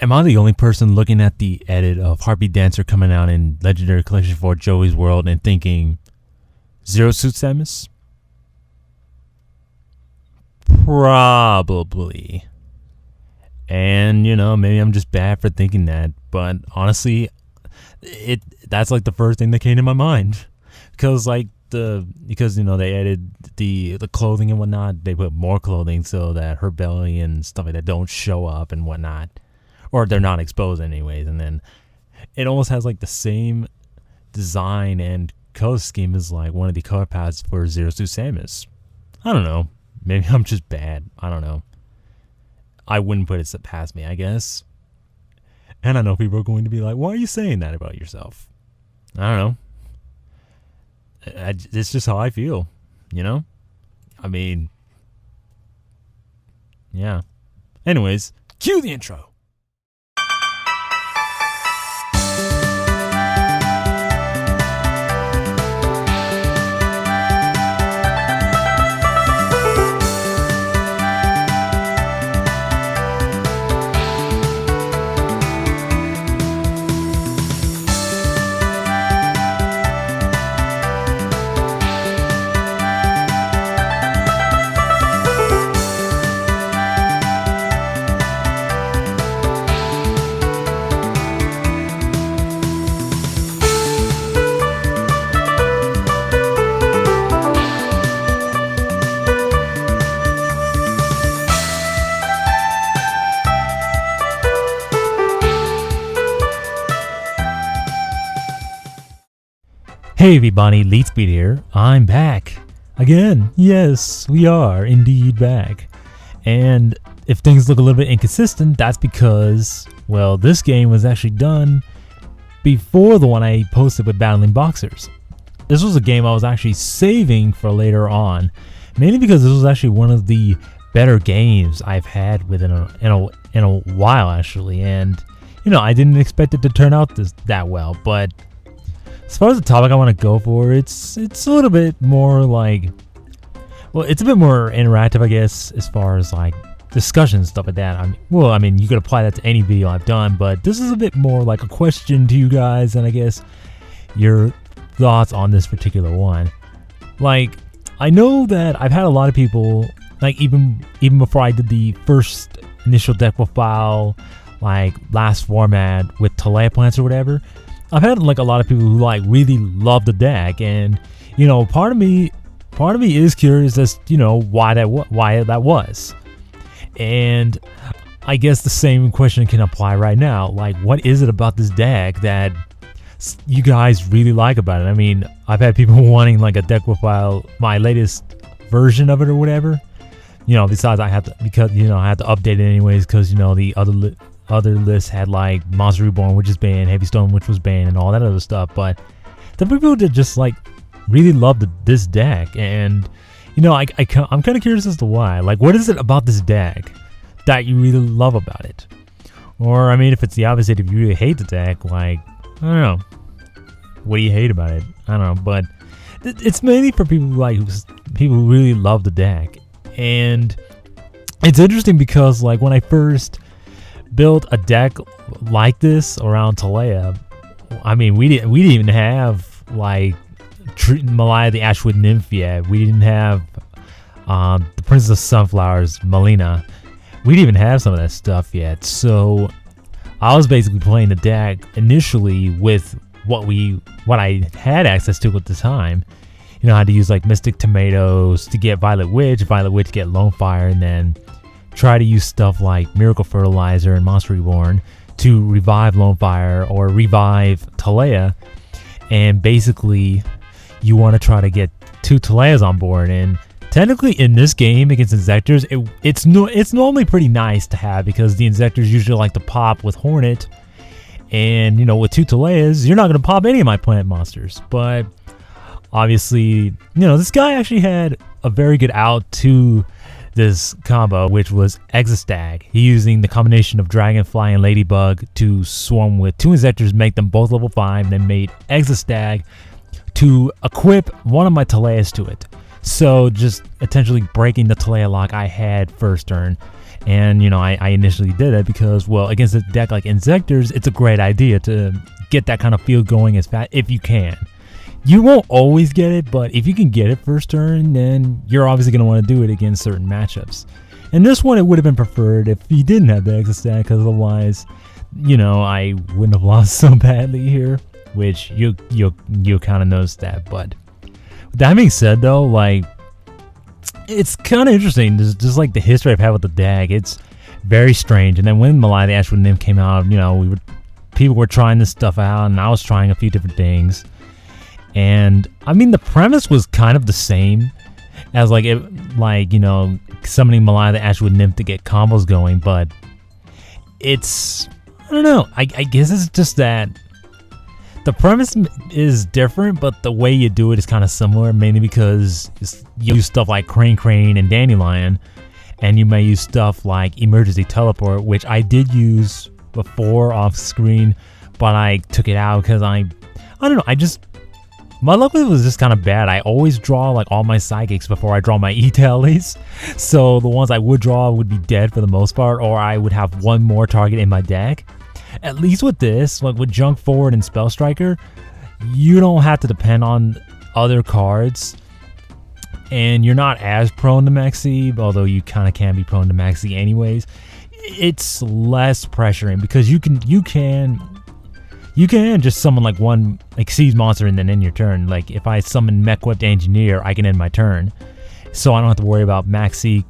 Am I the only person looking at the edit of Harpie Dancer coming out in Legendary Collection for Joey's World and thinking, Zero Suit Samus? Probably. And, you know, maybe I'm just bad for thinking that. But honestly, that's like the first thing that came to my mind. Because, like, because, you know, they added the clothing and whatnot. They put more clothing so that her belly and stuff like that don't show up and whatnot. Or they're not exposed anyways. And then it almost has like the same design and color scheme as like one of the color pads for Zero Suit Samus. I don't know. Maybe I'm just bad. I don't know. I wouldn't put it past me, I guess. And I know people are going to be like, why are you saying that about yourself? I don't know. It's just how I feel, you know? I mean, yeah. Anyways, cue the intro. Hey everybody, LeetSpeed here. I'm back. Again. Yes, we are indeed back. And if things look a little bit inconsistent, that's because, well, this game was actually done before the one I posted with Battling Boxers. This was a game I was actually saving for later on, mainly because this was actually one of the better games I've had in a while actually. And, you know, I didn't expect it to turn out that well, but as far as the topic I want to go for, it's a little bit more like, well, it's a bit more interactive, I guess, as far as like discussion and stuff like that. I mean, you could apply that to any video I've done, but this is a bit more like a question to you guys, and I guess your thoughts on this particular one. Like, I know that I've had a lot of people, like even before I did the first initial deck profile, like last format with Talaya plants or whatever, I've had like a lot of people who like really love the deck, and you know, part of me is curious as you know why that was, and I guess the same question can apply right now. Like, what is it about this deck that you guys really like about it? I mean, I've had people wanting like a deck profile, my latest version of it or whatever. You know, besides I have to update it anyways because you know the other lists had like Monster Reborn, which is banned, Heavy Stone, which was banned, and all that other stuff. But the people that just like really loved this deck, and you know, I'm kind of curious as to why. Like, what is it about this deck that you really love about it? Or I mean, if it's the opposite, if you really hate the deck, like I don't know, what do you hate about it? I don't know, but it's mainly for people who really love the deck, and it's interesting because like when I first built a deck like this around Talaya, I mean, we didn't even have like Malaya the Ashwood Nymph yet. We didn't have the Princess of Sunflowers, Melina. We didn't even have some of that stuff yet. So I was basically playing the deck initially with what I had access to at the time. You know, I had to use like Mystic Tomatoes to get Violet Witch to get Lone Fire, and then try to use stuff like Miracle Fertilizer and Monster Reborn to revive Lone Fire or revive Talaya. And basically, you want to try to get 2 Talayas on board. And technically, in this game against Inzektors, it's normally pretty nice to have because the Inzektors usually like to pop with Hornet. And, you know, with 2 Talayas, you're not going to pop any of my planet monsters. But obviously, you know, this guy actually had a very good out to this combo, which was Exostag. He using the combination of Dragonfly and Ladybug to swarm with 2 Inzektors, make them both level 5, then made Exostag to equip one of my Talayas to it. So just potentially breaking the Talaya lock I had first turn. And, you know, I initially did it because, well, against a deck like Inzektors, it's a great idea to get that kind of feel going as fast if you can. You won't always get it, but if you can get it first turn, then you're obviously going to want to do it against certain matchups. And this one, it would have been preferred if you didn't have the extra stack, because otherwise, you know, I wouldn't have lost so badly here, which you'll kind of notice that. But with that being said, though, like, it's kind of interesting, just like the history I've had with the deck. It's very strange. And then when Talaya the Ashwood Nymph came out, you know, people were trying this stuff out, and I was trying a few different things. And I mean, the premise was kind of the same as you know, summoning Talaya the Ashwood Nymph to get combos going, but it's, I don't know, I guess it's just that the premise is different, but the way you do it is kind of similar, mainly because you use stuff like Crane and Dandelion, and you may use stuff like Emergency Teleport, which I did use before off screen, but I took it out because I don't know, my luck with it was just kind of bad. I always draw like all my psychics before I draw my E-tallies, so the ones I would draw would be dead for the most part, or I would have one more target in my deck. At least with this, like with Junk Forward and Spell Striker, you don't have to depend on other cards, and you're not as prone to Maxi, although you kind of can be prone to Maxi anyways. It's less pressuring because you can just summon like one Siege monster and then end your turn. Like if I summon Mech-Whipped Engineer, I can end my turn, so I don't have to worry about Maxi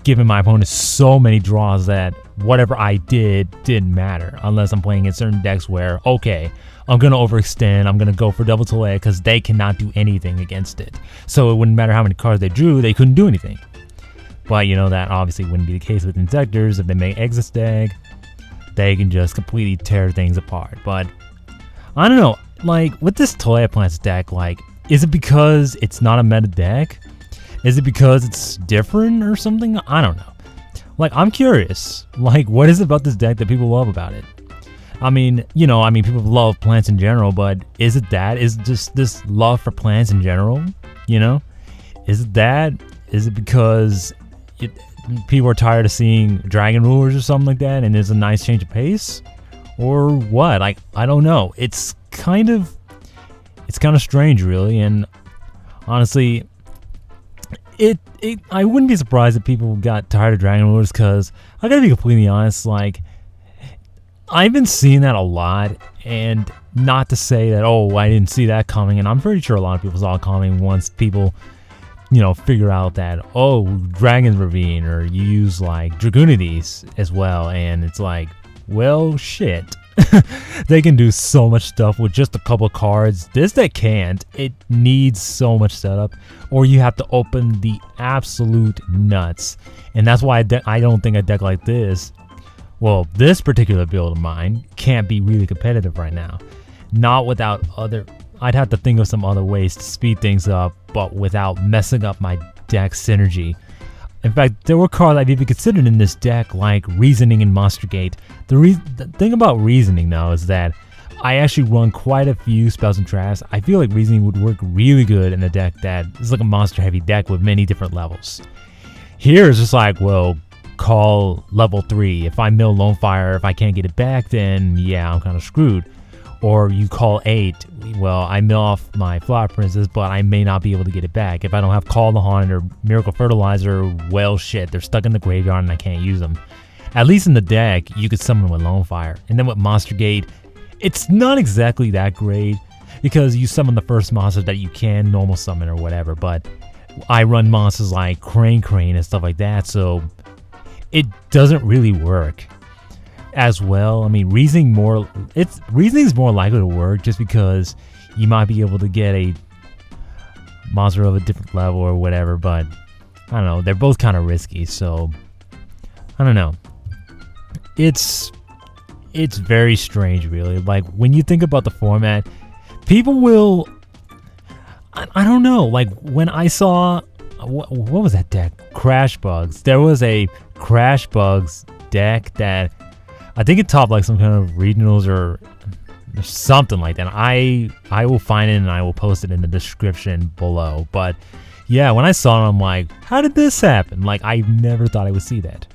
giving my opponent so many draws that whatever I didn't matter, unless I'm playing in certain decks where, okay, I'm going to overextend, I'm going to go for double Talaya because they cannot do anything against it. So it wouldn't matter how many cards they drew, they couldn't do anything. But you know, that obviously wouldn't be the case with Inzektors. If they make Exit deck, they can just completely tear things apart. But I don't know, like with this Talaya Plants deck, like, is it because it's not a meta deck? Is it because it's different or something? I don't know. Like, I'm curious. Like, what is it about this deck that people love about it? I mean, you know, people love plants in general, but is it that? Is it just this love for plants in general? You know? Is it that? Is it because people are tired of seeing Dragon Rulers or something like that, and it's a nice change of pace? Or what? Like, I don't know. It's kind of strange, really, and honestly, I wouldn't be surprised if people got tired of Dragon Rulers, because I gotta be completely honest, like, I've been seeing that a lot, and not to say that, oh, I didn't see that coming, and I'm pretty sure a lot of people saw it coming once people, you know, figure out that, oh, Dragon's Ravine, or you use like Dragonides as well, and it's like, well, shit. They can do so much stuff with just a couple cards. This deck can't. It needs so much setup, or you have to open the absolute nuts. And that's why I don't think a deck like this, well, this particular build of mine, can't be really competitive right now. Not without other, I'd have to think of some other ways to speed things up, but without messing up my deck synergy. In fact, there were cards I've even considered in this deck, like Reasoning and Monster Gate. The thing about Reasoning, though, is that I actually run quite a few spells and traps. I feel like Reasoning would work really good in a deck that is like a monster-heavy deck with many different levels. Here, it's just like, well, call level 3. If I mill Lone Fire, if I can't get it back, then yeah, I'm kind of screwed. Or you call 8, well, I mill off my Flower Princess, but I may not be able to get it back. If I don't have Call the Haunted or Miracle Fertilizer, well, shit, they're stuck in the graveyard and I can't use them. At least in the deck, you could summon with Lone Fire. And then with Monster Gate, it's not exactly that great, because you summon the first monster that you can normal summon or whatever, but I run monsters like Crane and stuff like that, so it doesn't really work as well. I mean, Reasoning's more likely to work just because you might be able to get a monster of a different level or whatever, but I don't know, they're both kind of risky, so I don't know. It's very strange, really. Like, when you think about the format, people will, I don't know, like when I saw, what was that deck? Crash Bugs. There was a Crash Bugs deck that I think it topped like some kind of regionals or something like that. I will find it and I will post it in the description below. But yeah, when I saw it, I'm like, how did this happen? Like, I never thought I would see that.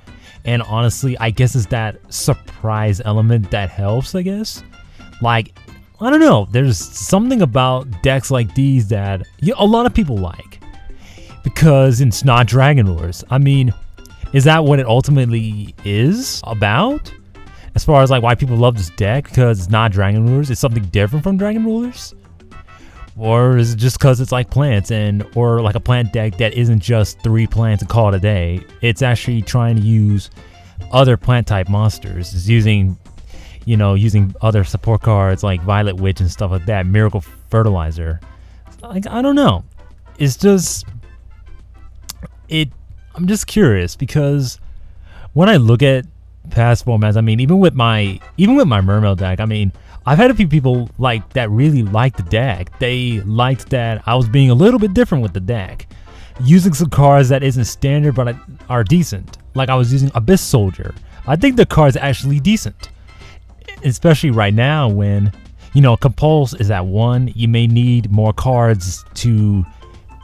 And honestly, I guess it's that surprise element that helps, I guess. Like, I don't know, there's something about decks like these that a lot of people like. Because it's not Dragon Rulers. I mean, is that what it ultimately is about? As far as like why people love this deck, because it's not Dragon Rulers, it's something different from Dragon Rulers? Or is it just because it's like plants or like a plant deck that isn't just 3 plants and call it a day? It's actually trying to use other plant type monsters. It's using, using other support cards like Violet Witch and stuff like that, Miracle Fertilizer. Like, I don't know. It's just, I'm just curious because when I look at past formats, I mean, even with my Mermail deck, I mean, I've had a few people like that really liked the deck. They liked that I was being a little bit different with the deck, using some cards that isn't standard but are decent. Like I was using Abyss Soldier. I think the card's actually decent, especially right now when Compulse is at 1. You may need more cards to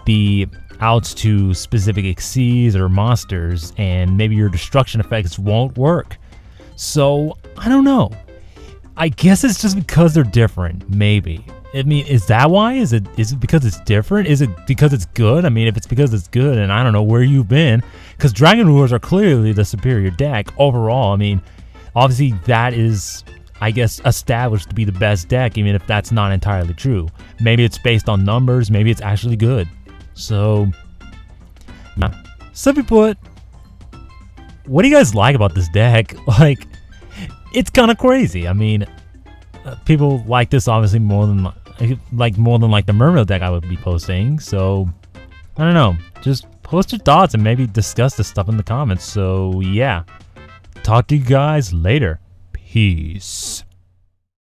be out to specific Xyzs or monsters, and maybe your destruction effects won't work. So I don't know. I guess it's just because they're different, maybe. I mean, is that why? Is it because it's different? Is it because it's good? I mean, if it's because it's good, and I don't know where you've been, because Dragon Rulers are clearly the superior deck overall. I mean, obviously that is, I guess, established to be the best deck, even if that's not entirely true. Maybe it's based on numbers, maybe it's actually good. So, yeah. Simply put, what do you guys like about this deck? Like, it's kind of crazy. I mean, people like this obviously more than like the Mermail deck I would be posting. So, I don't know. Just post your thoughts and maybe discuss this stuff in the comments. So, yeah. Talk to you guys later. Peace.